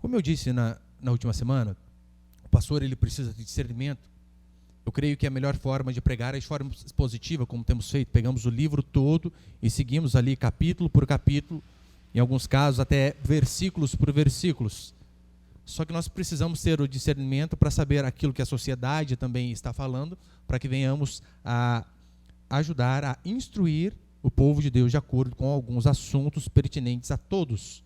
Como eu disse na última semana, o pastor ele precisa de discernimento. Eu creio que a melhor forma de pregar é de forma expositiva, como temos feito. Pegamos o livro todo e seguimos ali capítulo por capítulo, em alguns casos até versículos por versículos. Só que nós precisamos ter o discernimento para saber aquilo que a sociedade também está falando, para que venhamos a ajudar a instruir o povo de Deus de acordo com alguns assuntos pertinentes a todos.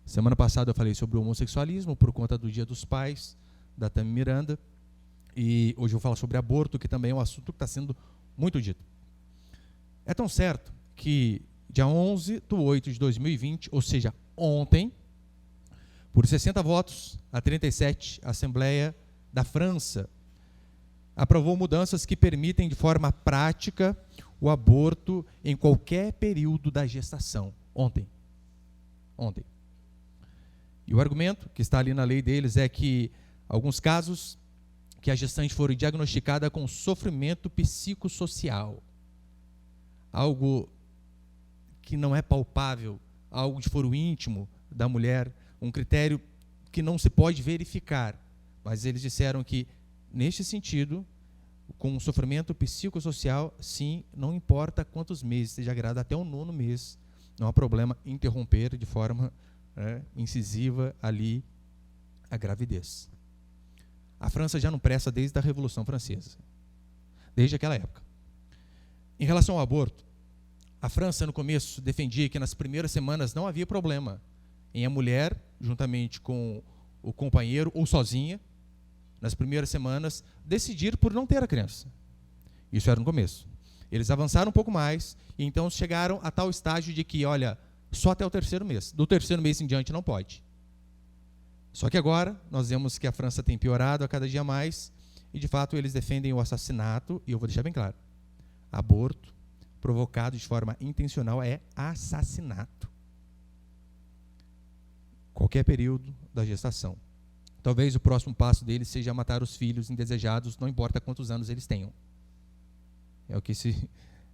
Semana passada eu falei sobre o homossexualismo por conta do Dia dos Pais, da Tami Miranda, e hoje eu vou falar sobre aborto, que também é um assunto que está sendo muito dito. É tão certo que dia 11/8/2020, ou seja, ontem, por 60 votos a 37, a Assembleia da França aprovou mudanças que permitem de forma prática o aborto em qualquer período da gestação. Ontem. E o argumento que está ali na lei deles é que alguns casos que a gestante for diagnosticada com sofrimento psicossocial, algo que não é palpável, algo de foro íntimo da mulher, um critério que não se pode verificar, mas eles disseram que, neste sentido, com um sofrimento psicossocial, sim, não importa quantos meses, seja grado até o 9º mês, não há problema interromper de forma incisiva ali a gravidez. A França já não presta desde a Revolução Francesa, desde aquela época. Em relação ao aborto, a França no começo defendia que nas primeiras semanas não havia problema em a mulher, juntamente com o companheiro ou sozinha, nas primeiras semanas, decidir por não ter a criança. Isso era no começo. Eles avançaram um pouco mais e então chegaram a tal estágio de que, olha, só até o 3º mês. Do 3º mês em diante não pode. Só que agora nós vemos que a França tem piorado a cada dia mais e, de fato, eles defendem o assassinato, e eu vou deixar bem claro, aborto provocado de forma intencional é assassinato. Qualquer período da gestação. Talvez o próximo passo deles seja matar os filhos indesejados, não importa quantos anos eles tenham. É o que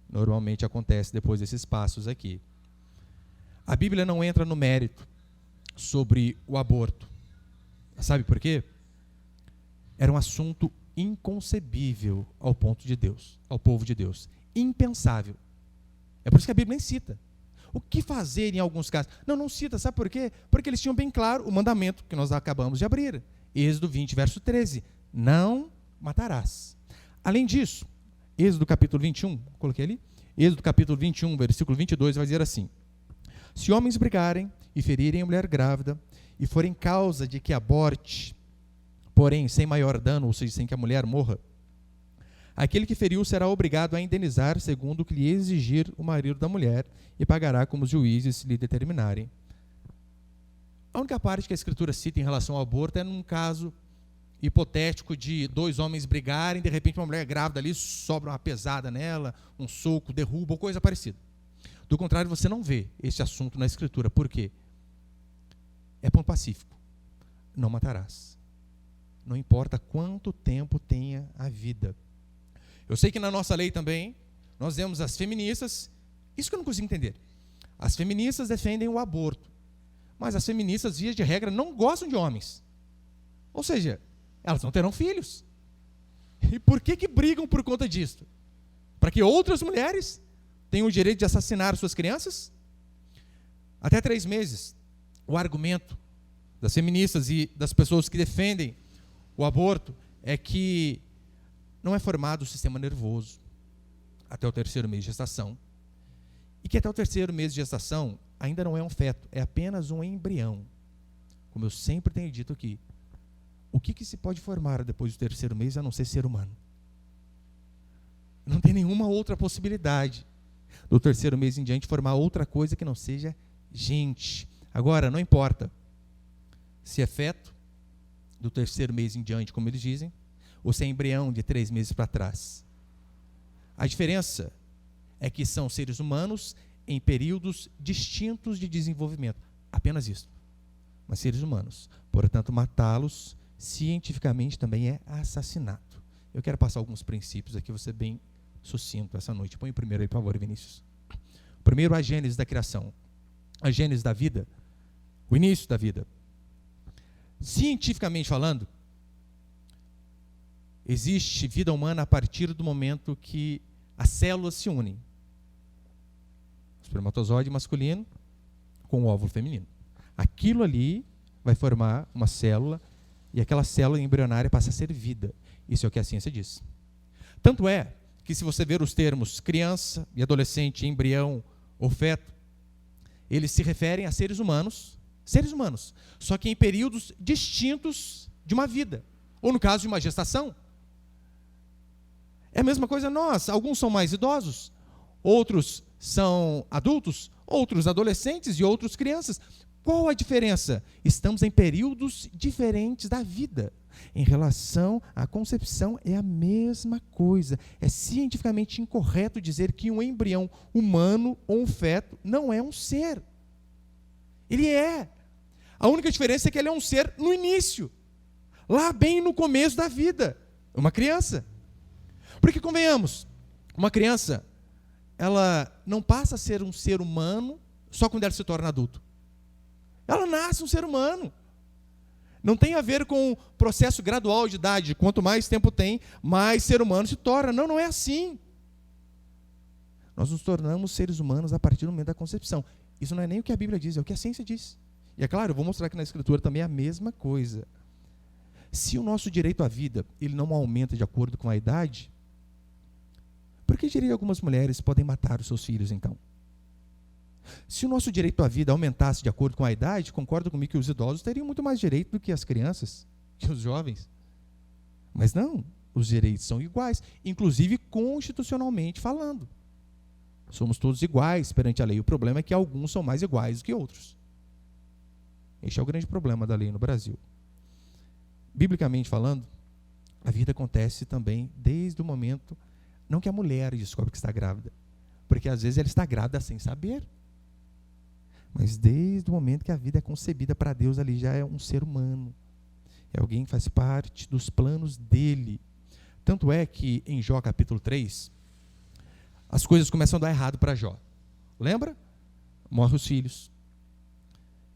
normalmente acontece depois desses passos aqui. A Bíblia não entra no mérito sobre o aborto. Sabe por quê? Era um assunto inconcebível ao ponto de Deus, ao povo de Deus. Impensável. É por isso que a Bíblia nem cita. O que fazer em alguns casos? Não cita, sabe por quê? Porque eles tinham bem claro o mandamento que nós acabamos de abrir. Êxodo 20, verso 13. Não matarás. Além disso, Êxodo capítulo 21, coloquei ali? Êxodo capítulo 21, versículo 22, vai dizer assim: se homens brigarem e ferirem a mulher grávida, e forem causa de que aborte, porém sem maior dano, ou seja, sem que a mulher morra, aquele que feriu será obrigado a indenizar segundo o que lhe exigir o marido da mulher, e pagará como os juízes lhe determinarem. A única parte que a Escritura cita em relação ao aborto é num caso hipotético de 2 homens brigarem, de repente uma mulher grávida ali, sobra uma pesada nela, um soco, derruba, ou coisa parecida. Do contrário, você não vê esse assunto na Escritura. Por quê? É ponto pacífico. Não matarás. Não importa quanto tempo tenha a vida. Eu sei que na nossa lei também, nós vemos as feministas, isso que eu não consigo entender. As feministas defendem o aborto, mas as feministas, via de regra, não gostam de homens. Ou seja, elas não terão filhos. E por que brigam por conta disso? Para que outras mulheres tenham o direito de assassinar suas crianças? Até 3 meses. O argumento das feministas e das pessoas que defendem o aborto é que não é formado o sistema nervoso até o 3º mês de gestação. E que até o 3º mês de gestação ainda não é um feto, é apenas um embrião. Como eu sempre tenho dito aqui, o que se pode formar depois do 3º mês a não ser ser humano? Não tem nenhuma outra possibilidade do 3º mês em diante formar outra coisa que não seja gente. Agora, não importa se é feto do 3º mês em diante, como eles dizem, ou se é embrião de 3 meses para trás. A diferença é que são seres humanos em períodos distintos de desenvolvimento. Apenas isso. Mas seres humanos. Portanto, matá-los cientificamente também é assassinato. Eu quero passar alguns princípios aqui, você bem sucinto essa noite. Põe o primeiro aí, por favor, Vinícius. Primeiro, a gênese da criação. A gênese da vida. O início da vida. Cientificamente falando, existe vida humana a partir do momento que as células se unem. O espermatozoide masculino com o óvulo feminino. Aquilo ali vai formar uma célula e aquela célula embrionária passa a ser vida. Isso é o que a ciência diz. Tanto é que se você ver os termos criança e adolescente, embrião ou feto, eles se referem a seres humanos, só que em períodos distintos de uma vida, ou no caso de uma gestação. É a mesma coisa nós, alguns são mais idosos, outros são adultos, outros adolescentes e outros crianças. Qual a diferença? Estamos em períodos diferentes da vida. Em relação à concepção, é a mesma coisa. É cientificamente incorreto dizer que um embrião humano ou um feto não é um ser. Ele é. A única diferença é que ele é um ser no início, lá bem no começo da vida. Uma criança. Porque, convenhamos, uma criança, ela não passa a ser um ser humano só quando ela se torna adulto. Ela nasce um ser humano. Não tem a ver com o processo gradual de idade. Quanto mais tempo tem, mais ser humano se torna. Não, não é assim. Nós nos tornamos seres humanos a partir do momento da concepção. Isso não é nem o que a Bíblia diz, é o que a ciência diz. E é claro, eu vou mostrar que na Escritura também é a mesma coisa. Se o nosso direito à vida ele não aumenta de acordo com a idade, por que diria algumas mulheres podem matar os seus filhos então? Se o nosso direito à vida aumentasse de acordo com a idade, concorda comigo que os idosos teriam muito mais direito do que as crianças, que os jovens. Mas não, os direitos são iguais, inclusive constitucionalmente falando. Somos todos iguais perante a lei. O problema é que alguns são mais iguais do que outros. Este é o grande problema da lei no Brasil. Biblicamente falando, a vida acontece também desde o momento, não que a mulher descobre que está grávida, porque às vezes ela está grávida sem saber. Mas desde o momento que a vida é concebida para Deus, ali já é um ser humano. É alguém que faz parte dos planos dele. Tanto é que em Jó capítulo 3, as coisas começam a dar errado para Jó. Lembra? Morre os filhos.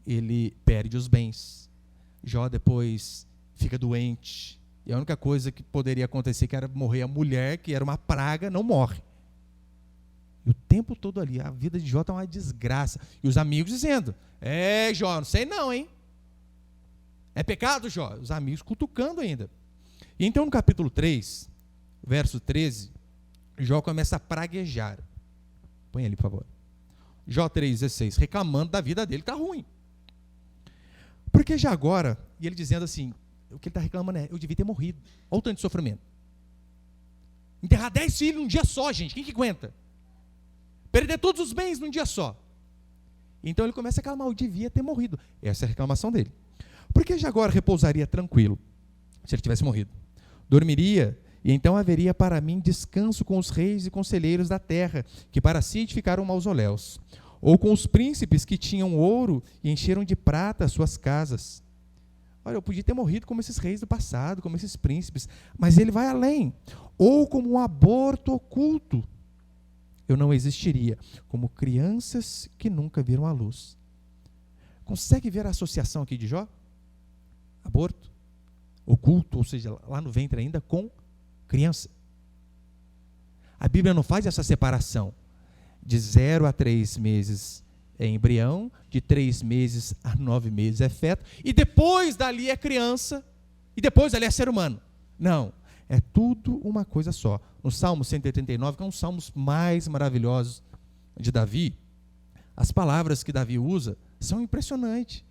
Ele perde os bens. Jó depois fica doente. E a única coisa que poderia acontecer, que era morrer a mulher, que era uma praga, não morre. E o tempo todo ali, a vida de Jó está uma desgraça. E os amigos dizendo, Jó, não sei não, hein? É pecado, Jó? Os amigos cutucando ainda. E então no capítulo 3, verso 13, Jó começa a praguejar. Põe ali, por favor. Jó 3,16, reclamando da vida dele, está ruim. Porque já agora, e ele dizendo assim, o que ele está reclamando é, eu devia ter morrido. Olha o tanto de sofrimento. Enterrar 10 filhos num dia só, gente, quem que aguenta? Perder todos os bens num dia só. Então ele começa a reclamar, eu devia ter morrido. Essa é a reclamação dele. Porque já agora repousaria tranquilo, se ele tivesse morrido. Dormiria, e então haveria para mim descanso com os reis e conselheiros da terra, que para si edificaram mausoléus. Ou com os príncipes que tinham ouro e encheram de prata as suas casas. Olha, eu podia ter morrido como esses reis do passado, como esses príncipes. Mas ele vai além. Ou como um aborto oculto. Eu não existiria, como crianças que nunca viram a luz. Consegue ver a associação aqui de Jó? Aborto, oculto, ou seja, lá no ventre ainda, com criança. A Bíblia não faz essa separação. De 0 a 3 meses é embrião, de 3 meses a 9 meses é feto, e depois dali é criança, e depois dali é ser humano. Não. É tudo uma coisa só. No Salmo 189, que é um dos salmos mais maravilhosos de Davi, as palavras que Davi usa são impressionantes.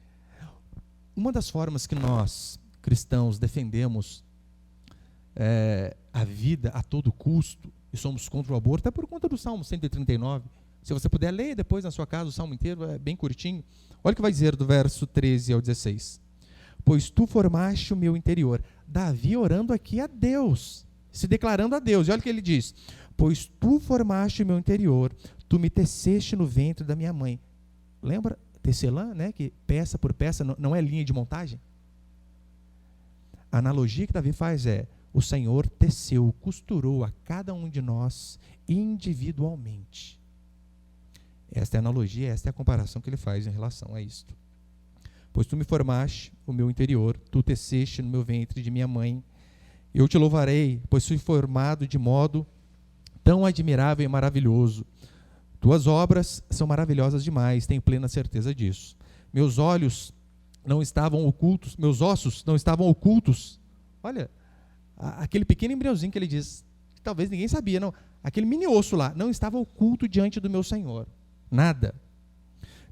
Uma das formas que nós, cristãos, defendemos a vida a todo custo, e somos contra o aborto, é por conta do Salmo 139. Se você puder ler depois na sua casa o salmo inteiro, é bem curtinho. Olha o que vai dizer do verso 13 ao 16. Pois tu formaste o meu interior. Davi orando aqui a Deus, se declarando a Deus. E olha o que ele diz. Pois tu formaste o meu interior, tu me teceste no ventre da minha mãe. Lembra tecelã, né? Que peça por peça não é linha de montagem? A analogia que Davi faz é, o Senhor teceu, costurou a cada um de nós individualmente. Esta é a analogia, esta é a comparação que ele faz em relação a isto. pois tu me formaste o meu interior, tu teceste no meu ventre de minha mãe. Eu te louvarei, pois fui formado de modo tão admirável e maravilhoso. Tuas obras são maravilhosas demais, tenho plena certeza disso. Meus olhos não estavam ocultos, meus ossos não estavam ocultos. Olha, aquele pequeno embriãozinho que ele diz, que talvez ninguém sabia, não. Aquele mini osso lá não estava oculto diante do meu Senhor. Nada.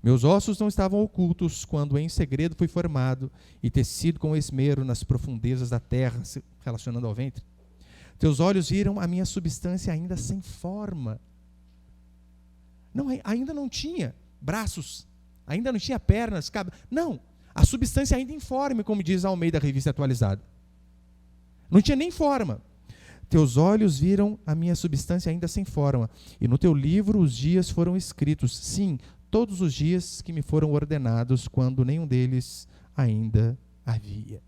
Meus ossos não estavam ocultos quando em segredo fui formado e tecido com esmero nas profundezas da terra, se relacionando ao ventre. Teus olhos viram a minha substância ainda sem forma. Não, ainda não tinha braços, ainda não tinha pernas, não, a substância ainda informe, como diz a Almeida, Revista Atualizada. Não tinha nem forma. Teus olhos viram a minha substância ainda sem forma, e no teu livro os dias foram escritos, sim, todos os dias que me foram ordenados, quando nenhum deles ainda havia.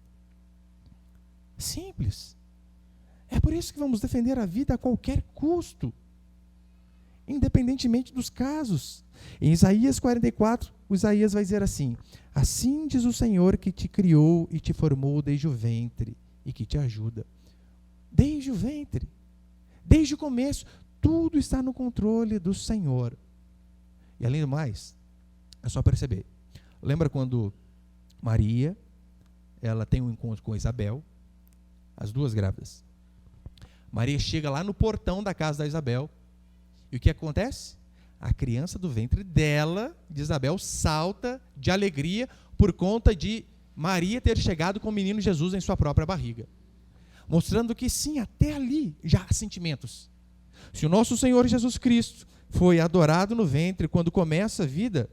Simples. É por isso que vamos defender a vida a qualquer custo, independentemente dos casos. Em Isaías 44, o Isaías vai dizer assim: assim diz o Senhor que te criou e te formou desde o ventre e que te ajuda. Desde o ventre, desde o começo, tudo está no controle do Senhor. E além do mais, é só perceber. Lembra quando Maria, ela tem um encontro com Isabel, as duas grávidas. Maria chega lá no portão da casa da Isabel, e o que acontece? A criança do ventre dela, de Isabel, salta de alegria por conta de Maria ter chegado com o menino Jesus em sua própria barriga. Mostrando que sim, até ali já há sentimentos. Se o nosso Senhor Jesus Cristo foi adorado no ventre quando começa a vida,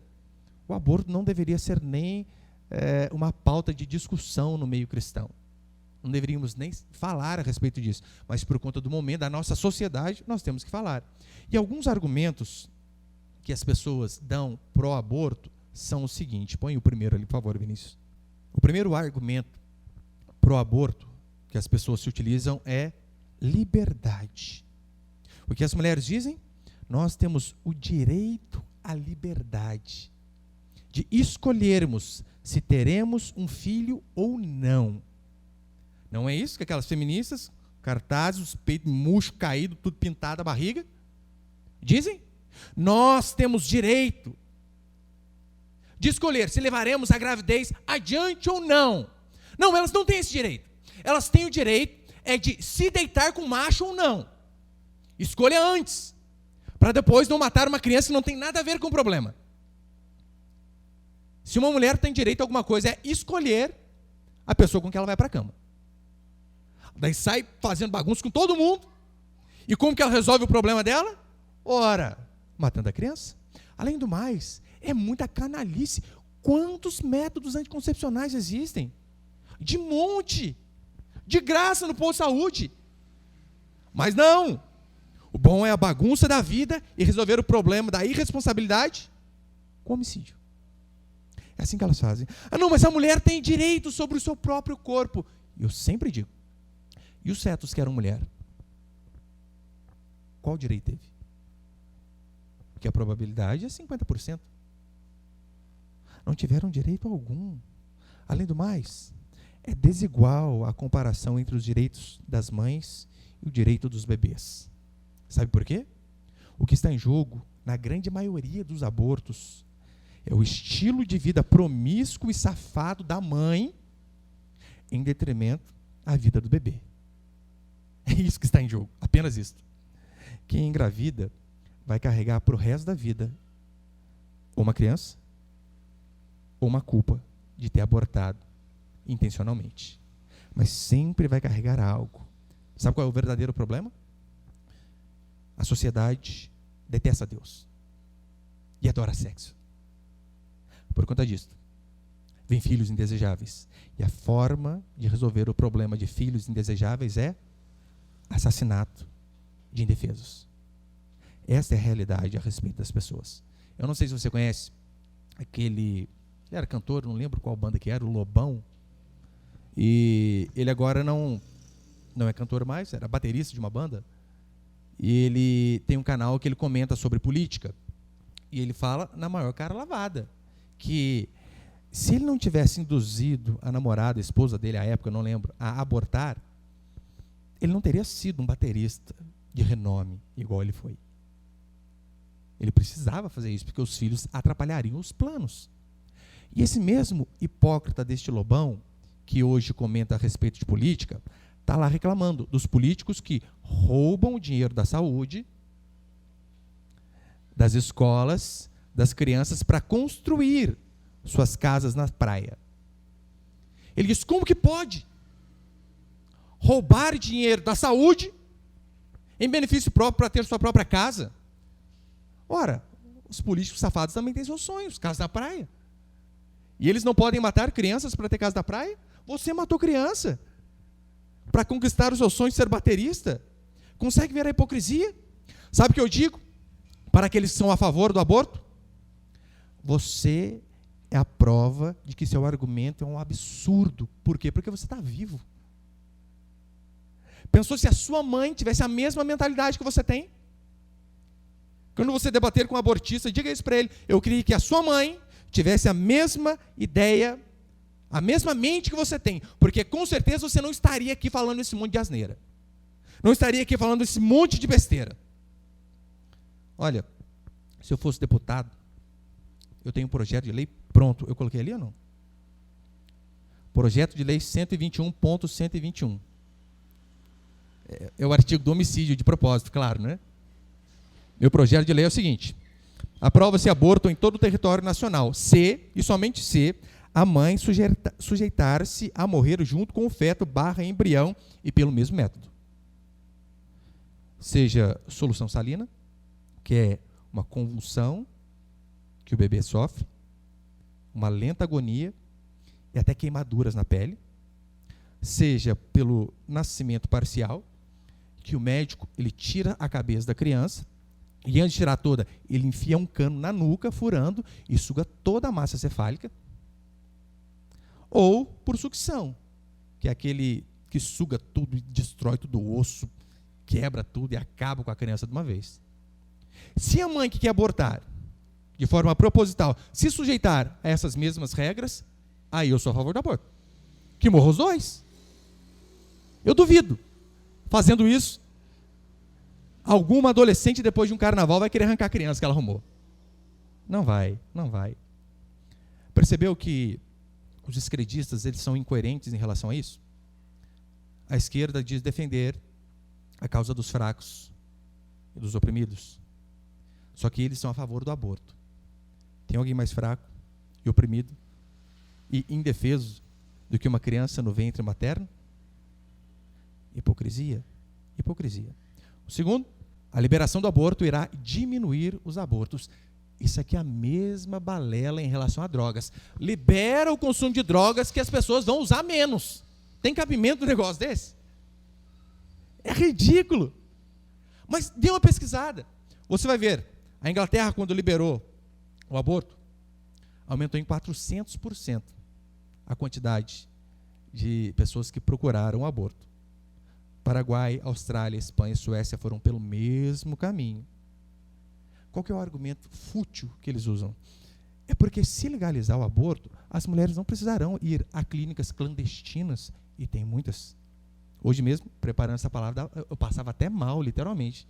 o aborto não deveria ser nem uma pauta de discussão no meio cristão. Não deveríamos nem falar a respeito disso, mas por conta do momento da nossa sociedade, nós temos que falar. E alguns argumentos que as pessoas dão pró-aborto são o seguinte, põe o primeiro ali, por favor, Vinícius. O primeiro argumento pró-aborto que as pessoas se utilizam é liberdade. O que as mulheres dizem? Nós temos o direito à liberdade de escolhermos se teremos um filho ou não. Não é isso que aquelas feministas, cartazes, os peitos murcho, caído, tudo pintado a barriga, dizem? Nós temos direito de escolher se levaremos a gravidez adiante ou não. Não, elas não têm esse direito. Elas têm o direito de se deitar com macho ou não. Escolha antes, para depois não matar uma criança que não tem nada a ver com o problema. Se uma mulher tem direito a alguma coisa, é escolher a pessoa com quem ela vai para a cama. Daí sai fazendo bagunça com todo mundo. E como que ela resolve o problema dela? Ora, matando a criança. Além do mais, é muita canalice. Quantos métodos anticoncepcionais existem? De monte. De graça no posto de saúde. Mas não. O bom é a bagunça da vida e resolver o problema da irresponsabilidade com homicídio. É assim que elas fazem. Ah, não, mas a mulher tem direito sobre o seu próprio corpo. Eu sempre digo. E os fetos que eram mulher? Qual direito teve? Porque a probabilidade é 50%. Não tiveram direito algum. Além do mais, é desigual a comparação entre os direitos das mães e o direito dos bebês. Sabe por quê? O que está em jogo, na grande maioria dos abortos, é o estilo de vida promíscuo e safado da mãe em detrimento à vida do bebê. É isso que está em jogo, apenas isso. Quem engravida vai carregar para o resto da vida ou uma criança ou uma culpa de ter abortado intencionalmente. Mas sempre vai carregar algo. Sabe qual é o verdadeiro problema? A sociedade detesta Deus e adora sexo. Por conta disso, vem filhos indesejáveis. E a forma de resolver o problema de filhos indesejáveis é assassinato de indefesos. Esta é a realidade a respeito das pessoas. Eu não sei se você conhece ele era cantor, não lembro qual banda que era, o Lobão. E ele agora não é cantor mais, era baterista de uma banda. E ele tem um canal que ele comenta sobre política. E ele fala na maior cara lavada, que Se ele não tivesse induzido a namorada, a esposa dele, à época, eu não lembro, a abortar, ele não teria sido um baterista de renome, igual ele foi. Ele precisava fazer isso, porque os filhos atrapalhariam os planos. E esse mesmo hipócrita deste Lobão, que hoje comenta a respeito de política, está lá reclamando dos políticos que roubam o dinheiro da saúde, das escolas, das crianças, para construir suas casas na praia. Ele diz, como que pode roubar dinheiro da saúde em benefício próprio para ter sua própria casa? Ora, os políticos safados também têm seus sonhos, casa da praia. E eles não podem matar crianças para ter casa da praia? Você matou criança para conquistar os seus sonhos de ser baterista? Consegue ver a hipocrisia? Sabe o que eu digo para aqueles que são a favor do aborto? Você é a prova de que seu argumento é um absurdo. Por quê? Porque você está vivo. Pensou se a sua mãe tivesse a mesma mentalidade que você tem? Quando você debater com um abortista, diga isso para ele. Eu queria que a sua mãe tivesse a mesma ideia, a mesma mente que você tem. Porque com certeza você não estaria aqui falando esse monte de asneira. Não estaria aqui falando esse monte de besteira. Olha, se eu fosse deputado, eu tenho um projeto de lei pronto. Eu coloquei ali ou não? Projeto de lei 121.121. É o artigo do homicídio de propósito, claro, né? Meu projeto de lei é o seguinte: aprova-se aborto em todo o território nacional, se, e somente se, a mãe sujeitar-se a morrer junto com o feto / embrião e pelo mesmo método. Seja solução salina, que é uma convulsão que o bebê sofre, uma lenta agonia e até queimaduras na pele, seja pelo nascimento parcial, que o médico ele tira a cabeça da criança e antes de tirar toda, ele enfia um cano na nuca, furando e suga toda a massa cefálica, ou por sucção, que é aquele que suga tudo e destrói todo o osso, quebra tudo e acaba com a criança de uma vez. Se a mãe que quer abortar de forma proposital se sujeitar a essas mesmas regras, aí eu sou a favor do aborto. Que morram os dois. Eu duvido. Fazendo isso, alguma adolescente depois de um carnaval vai querer arrancar a criança que ela arrumou. Não vai, não vai. Percebeu que os esquerdistas eles são incoerentes em relação a isso? A esquerda diz defender a causa dos fracos e dos oprimidos. Só que eles são a favor do aborto. Tem alguém mais fraco e oprimido e indefeso do que uma criança no ventre materno? Hipocrisia. Hipocrisia. O segundo, a liberação do aborto irá diminuir os abortos. Isso aqui é a mesma balela em relação a drogas. Libera o consumo de drogas que as pessoas vão usar menos. Tem cabimento um negócio desse? É ridículo. Mas dê uma pesquisada. Você vai ver, a Inglaterra, quando liberou o aborto, aumentou em 400% a quantidade de pessoas que procuraram o aborto. Paraguai, Austrália, Espanha e Suécia foram pelo mesmo caminho. Qual que é o argumento fútil que eles usam? É porque se legalizar o aborto, as mulheres não precisarão ir a clínicas clandestinas, e tem muitas. Hoje mesmo, preparando essa palavra, eu passava até mal, literalmente,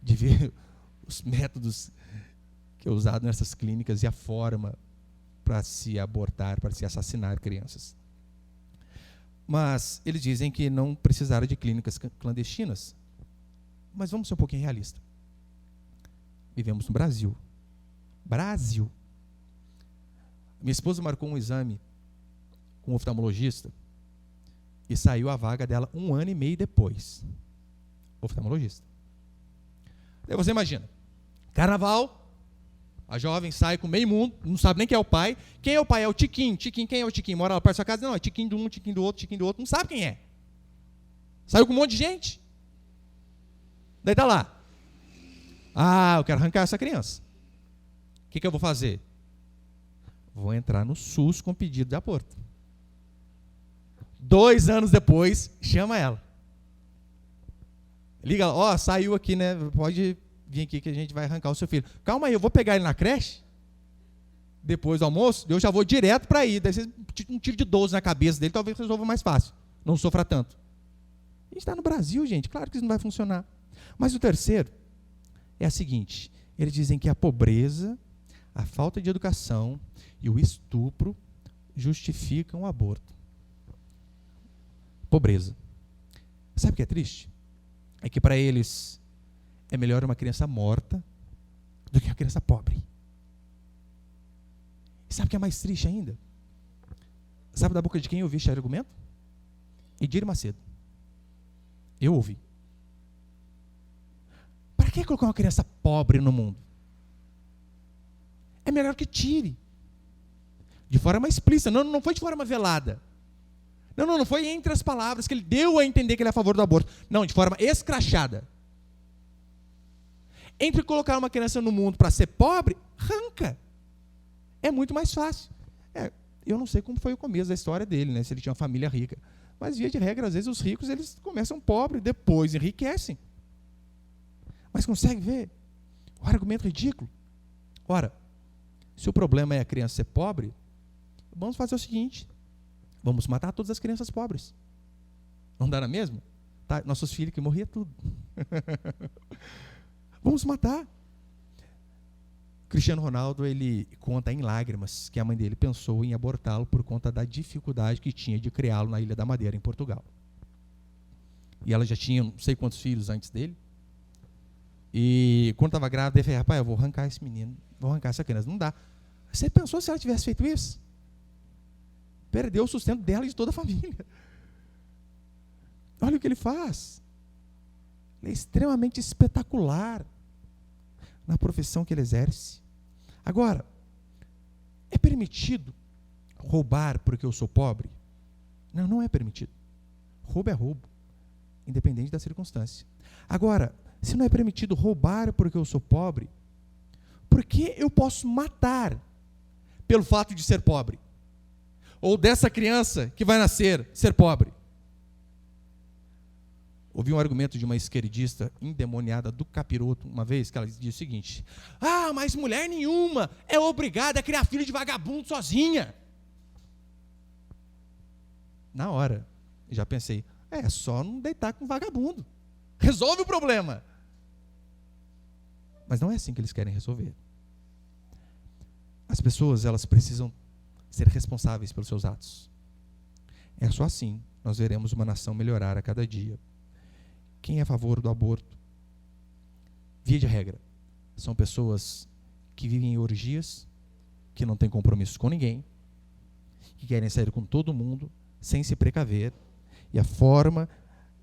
de ver os métodos que é usado nessas clínicas e a forma para se abortar, para se assassinar crianças. Mas eles dizem que não precisaram de clínicas clandestinas. Mas vamos ser um pouquinho realistas. Vivemos no Brasil. Brasil. Minha esposa marcou um exame com um oftalmologista e saiu a vaga dela 1 ano e meio depois. Oftalmologista. Aí você imagina, carnaval, a jovem sai com meio mundo, não sabe nem quem é o pai. Quem é o pai? É o Tiquinho. Tiquinho, quem é o Tiquinho? Mora lá perto da sua casa? Não, é Tiquinho de um, Tiquinho do outro, Tiquinho do outro. Não sabe quem é. Saiu com um monte de gente. Daí tá lá. Ah, eu quero arrancar essa criança. O que eu vou fazer? Vou entrar no SUS com pedido de aborto. 2 anos depois, chama ela. Liga, ó, saiu aqui, né? Pode vir aqui que a gente vai arrancar o seu filho. Calma aí, eu vou pegar ele na creche? depois do almoço, eu já vou direto para aí. Daí você um tiro de 12 na cabeça dele, talvez resolva mais fácil. Não sofra tanto. A gente está no Brasil, gente, claro que isso não vai funcionar. Mas o terceiro é a seguinte: eles dizem que a pobreza, a falta de educação e o estupro justificam o aborto. Pobreza. Sabe o que é triste? É que para eles é melhor uma criança morta do que uma criança pobre. E sabe o que é mais triste ainda? Sabe da boca de quem eu ouvi esse argumento? Edir Macedo. Eu ouvi. Para que colocar uma criança pobre no mundo? É melhor que tire. De forma explícita, não foi de forma velada. Não foi entre as palavras que ele deu a entender que ele é a favor do aborto. Não, de forma escrachada. Entre colocar uma criança no mundo para ser pobre, arranca. É muito mais fácil. Eu não sei como foi o começo da história dele, né, se ele tinha uma família rica. Mas, via de regra, às vezes os ricos eles começam pobres, depois enriquecem. Mas consegue ver o argumento ridículo? Ora, se o problema é a criança ser pobre, vamos fazer o seguinte: vamos matar todas as crianças pobres. Não dá na mesma? Tá, nossos filhos que morriam tudo. Vamos matar. Cristiano Ronaldo, ele conta em lágrimas que a mãe dele pensou em abortá-lo por conta da dificuldade que tinha de criá-lo na Ilha da Madeira, em Portugal. E ela já tinha não sei quantos filhos antes dele. E quando estava grávida, ele falou: rapaz, eu vou arrancar esse menino, vou arrancar essa criança. Não dá. Você pensou se ela tivesse feito isso? Perdeu o sustento dela e de toda a família. Olha o que ele faz. Ele é extremamente espetacular na profissão que ele exerce. Agora, é permitido roubar porque eu sou pobre? Não, não é permitido. Roubo é roubo, independente da circunstância. Agora, se não é permitido roubar porque eu sou pobre, por que eu posso matar pelo fato de ser pobre? Ou dessa criança que vai nascer ser pobre? Ouvi um argumento de uma esquerdista endemoniada do capiroto uma vez, que ela dizia o seguinte: mas mulher nenhuma é obrigada a criar filho de vagabundo sozinha. Na hora, já pensei, é só não deitar com vagabundo. Resolve o problema. Mas não é assim que eles querem resolver. As pessoas, elas precisam ser responsáveis pelos seus atos. É só assim nós veremos uma nação melhorar a cada dia. Quem é a favor do aborto? Via de regra, são pessoas que vivem em orgias, que não têm compromisso com ninguém, que querem sair com todo mundo, sem se precaver, e a forma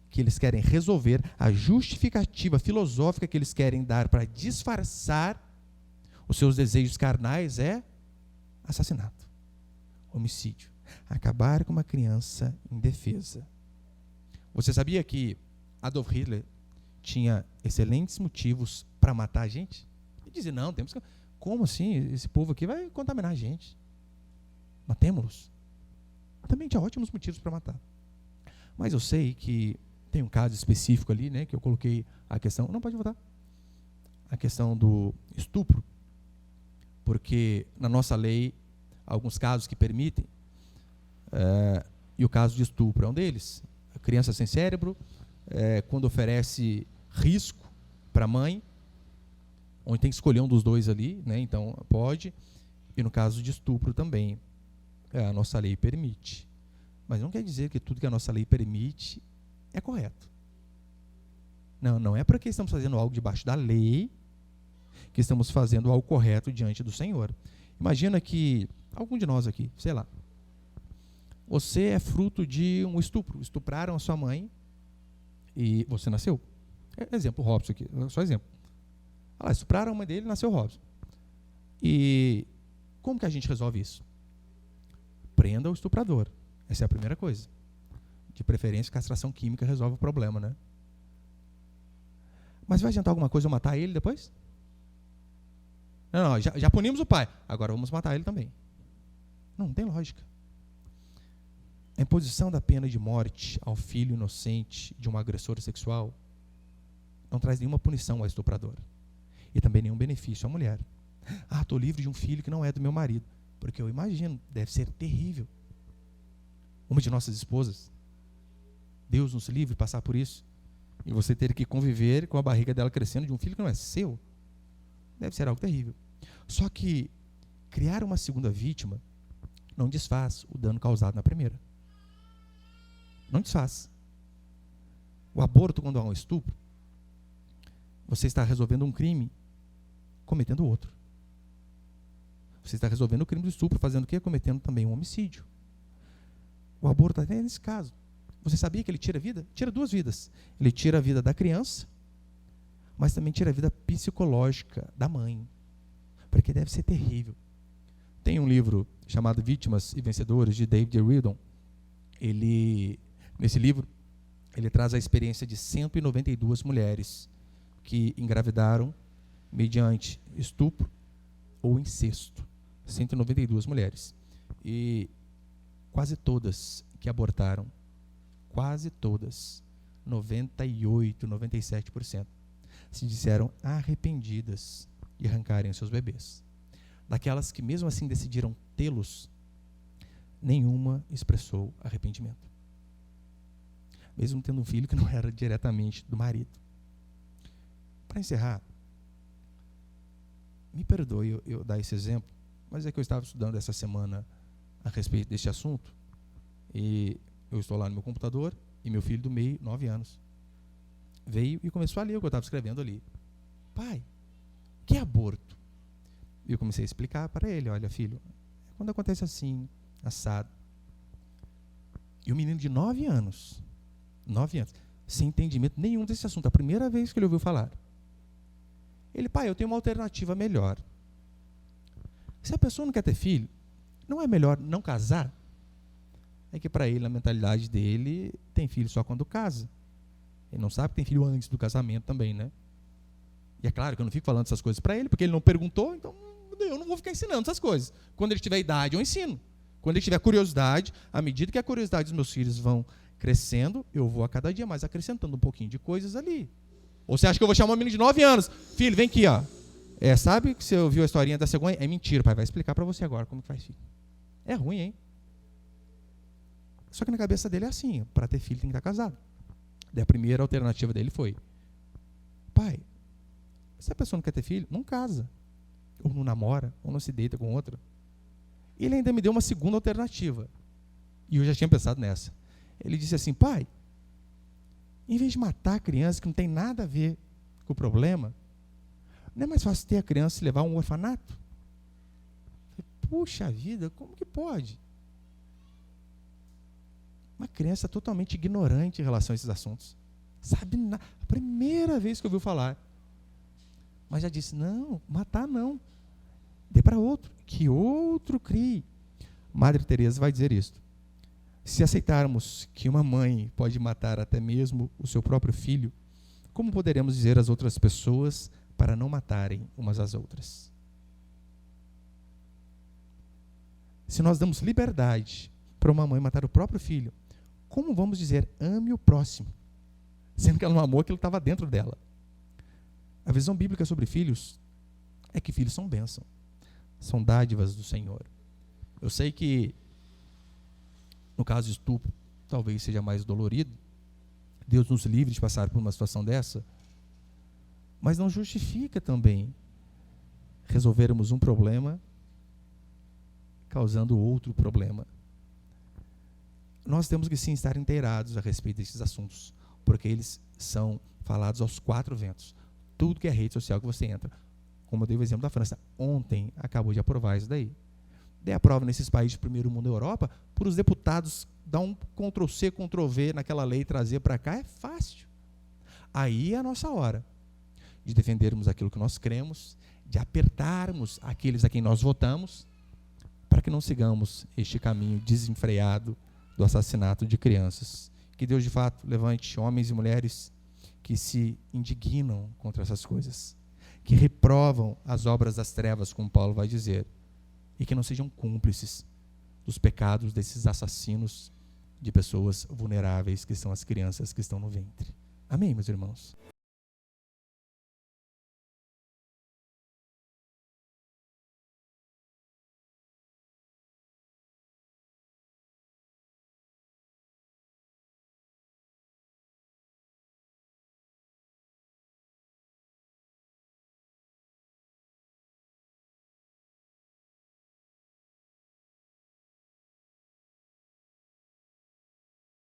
que eles querem resolver, a justificativa filosófica que eles querem dar para disfarçar os seus desejos carnais é assassinato, homicídio, acabar com uma criança indefesa. Você sabia que Adolf Hitler tinha excelentes motivos para matar a gente? E dizer, não, temos que... Como assim? Esse povo aqui vai contaminar a gente. Matemos-los. Também tinha ótimos motivos para matar. Mas eu sei que tem um caso específico ali, né, que eu coloquei a questão... Não, pode votar. A questão do estupro. Porque na nossa lei, há alguns casos que permitem, e o caso de estupro é um deles. A criança sem cérebro... quando oferece risco para a mãe, onde tem que escolher um dos dois ali, né? Então pode, e no caso de estupro também, a nossa lei permite. Mas não quer dizer que tudo que a nossa lei permite é correto. Não é porque estamos fazendo algo debaixo da lei que estamos fazendo algo correto diante do Senhor. Imagina que algum de nós aqui, sei lá, você é fruto de um estupro, estupraram a sua mãe, e você nasceu. Exemplo, Robson aqui, só exemplo. Estupraram a mãe dele, nasceu Robson. E como que a gente resolve isso? Prenda o estuprador. Essa é a primeira coisa. De preferência, castração química resolve o problema, né? Mas vai adiantar alguma coisa eu matar ele depois? Não, já punimos o pai. Agora vamos matar ele também. Não tem lógica. A imposição da pena de morte ao filho inocente de um agressor sexual não traz nenhuma punição ao estuprador e também nenhum benefício à mulher. Estou livre de um filho que não é do meu marido. Porque eu imagino, deve ser terrível. Uma de nossas esposas, Deus nos livre de passar por isso. E você ter que conviver com a barriga dela crescendo de um filho que não é seu. Deve ser algo terrível. Só que criar uma segunda vítima não desfaz o dano causado na primeira. Não desfaz. O aborto, quando há um estupro, você está resolvendo um crime cometendo outro. Você está resolvendo o crime do estupro, fazendo o quê? Cometendo também um homicídio. O aborto até nesse caso. Você sabia que ele tira a vida? Tira 2 vidas. Ele tira a vida da criança, mas também tira a vida psicológica da mãe. Porque deve ser terrível. Tem um livro chamado Vítimas e Vencedores, de David Riddon. Nesse livro, ele traz a experiência de 192 mulheres que engravidaram mediante estupro ou incesto. 192 mulheres. E quase todas que abortaram, quase todas, 98%, 97%, se disseram arrependidas de arrancarem seus bebês. Daquelas que mesmo assim decidiram tê-los, nenhuma expressou arrependimento. Mesmo tendo um filho que não era diretamente do marido. Para encerrar, me perdoe eu dar esse exemplo, mas é que eu estava estudando essa semana a respeito deste assunto, e eu estou lá no meu computador, e meu filho do meio, 9 anos, veio e começou a ler o que eu estava escrevendo ali. Pai, o que é aborto? E eu comecei a explicar para ele, olha filho, quando acontece assim, assado. E o menino de 9 anos, sem entendimento nenhum desse assunto, a primeira vez que ele ouviu falar. Ele, pai, eu tenho uma alternativa melhor. Se a pessoa não quer ter filho, não é melhor não casar? É que para ele, na mentalidade dele, tem filho só quando casa. Ele não sabe que tem filho antes do casamento também, né? E é claro que eu não fico falando essas coisas para ele, porque ele não perguntou, então eu não vou ficar ensinando essas coisas. Quando ele tiver idade, eu ensino. Quando ele tiver curiosidade, à medida que a curiosidade dos meus filhos vão crescendo, eu vou a cada dia mais acrescentando um pouquinho de coisas ali. Ou você acha que eu vou chamar um menino de 9 anos? Filho, vem aqui, ó. Sabe que você ouviu a historinha da cegonha? É mentira, pai. Vai explicar para você agora como que faz filho. É ruim, hein? Só que na cabeça dele é assim, para ter filho tem que estar casado. Daí a primeira alternativa dele foi, pai, se a pessoa não quer ter filho, não casa. Ou não namora, ou não se deita com outra. Ele ainda me deu uma segunda alternativa. E eu já tinha pensado nessa. Ele disse assim, pai, em vez de matar a criança que não tem nada a ver com o problema, não é mais fácil ter a criança e levar a um orfanato? Puxa vida, como que pode? Uma criança totalmente ignorante em relação a esses assuntos. Sabe nada. A primeira vez que ouviu falar. Mas já disse, não, matar não. Dê para outro. Que outro crie. Madre Teresa vai dizer isto. Se aceitarmos que uma mãe pode matar até mesmo o seu próprio filho, como poderemos dizer às outras pessoas para não matarem umas às outras? Se nós damos liberdade para uma mãe matar o próprio filho, como vamos dizer ame o próximo, sendo que ela não amou aquilo que estava dentro dela? A visão bíblica sobre filhos é que filhos são bênção, são dádivas do Senhor. Eu sei que no caso de estupro, talvez seja mais dolorido. Deus nos livre de passar por uma situação dessa. Mas não justifica também resolvermos um problema causando outro problema. Nós temos que sim estar inteirados a respeito desses assuntos, porque eles são falados aos 4 ventos. Tudo que é rede social que você entra. Como eu dei o exemplo da França. Ontem acabou de aprovar isso daí. Daí aprova nesses países de primeiro mundo da Europa, por os deputados dar um Ctrl-C, Ctrl-V naquela lei e trazer para cá, é fácil. Aí é a nossa hora de defendermos aquilo que nós cremos, de apertarmos aqueles a quem nós votamos, para que não sigamos este caminho desenfreado do assassinato de crianças. Que Deus, de fato, levante homens e mulheres que se indignam contra essas coisas, que reprovam as obras das trevas, como Paulo vai dizer, e que não sejam cúmplices dos pecados desses assassinos de pessoas vulneráveis, que são as crianças que estão no ventre. Amém, meus irmãos?